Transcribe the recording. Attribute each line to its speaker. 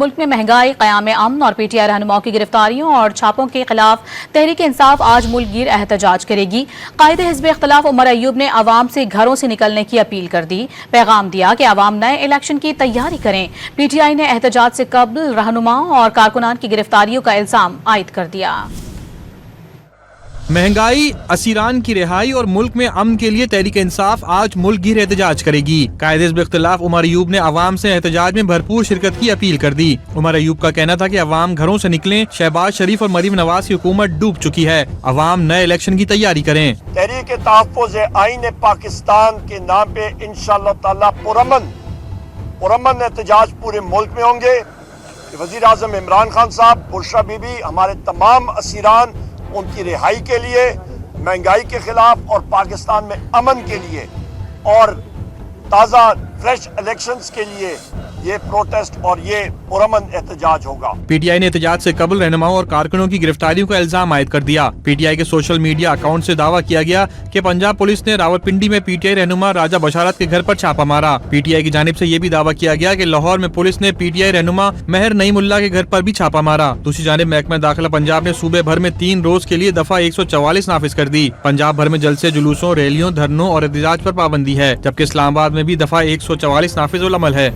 Speaker 1: ملک میں مہنگائی، قیام امن اور پی ٹی آئی رہنماؤں کی گرفتاریوں اور چھاپوں کے خلاف تحریک انصاف آج ملک گیر احتجاج کرے گی۔ قائد حزب اختلاف عمر ایوب نے عوام سے گھروں سے نکلنے کی اپیل کر دی۔ پیغام دیا کہ عوام نئے الیکشن کی تیاری کریں۔ پی ٹی آئی نے احتجاج سے قبل رہنماؤں اور کارکنان کی گرفتاریوں کا الزام عائد کر دیا۔
Speaker 2: مہنگائی، اسیران کی رہائی اور ملک میں امن کے لیے تحریک انصاف آج ملک گیر احتجاج کرے گی۔ قائد حزب اختلاف عمر ایوب نے عوام سے احتجاج میں بھرپور شرکت کی اپیل کر دی۔ عمر ایوب کا کہنا تھا کہ عوام گھروں سے نکلیں، شہباز شریف اور مریم نواز کی حکومت ڈوب چکی ہے، عوام نئے الیکشن کی تیاری کریں۔
Speaker 3: تحریک تحفظ آئین پاکستان کے نام پہ انشاءاللہ تعالی پرامن احتجاج پورے ملک میں ہوں گے۔ وزیر اعظم عمران خان صاحب، بشرا بی بی، ہمارے تمام اسیران، ان کی رہائی کے لیے، مہنگائی کے خلاف اور پاکستان میں امن کے لیے اور تازہ فریش الیکشنز کے لیے یہ پروٹیسٹ اور یہ پرامن احتجاج ہوگا۔
Speaker 2: پی ٹی آئی نے احتجاج سے قبل رہنماؤں اور کارکنوں کی گرفتاریوں کا الزام عائد کر دیا۔ پی ٹی آئی کے سوشل میڈیا اکاؤنٹ سے دعویٰ کیا گیا کہ پنجاب پولیس نے راولپنڈی میں پی ٹی آئی رہنما راجہ بشارت کے گھر پر چھاپہ مارا۔ پی ٹی آئی کی جانب سے یہ بھی دعویٰ کیا گیا کہ لاہور میں پولیس نے پی ٹی آئی رہنما مہر نعیم اللہ کے گھر پر بھی چھاپہ مارا۔ دوسری جانب محکمہ داخلہ پنجاب نے صوبے بھر میں 3 روز کے لیے دفعہ 144 نافذ کر دی۔ پنجاب بھر میں جلسے، جلوسوں، ریلیوں، دھرنوں اور احتجاج پر پابندی ہے، جبکہ اسلام آباد میں بھی دفعہ 144 نافذ العمل ہے۔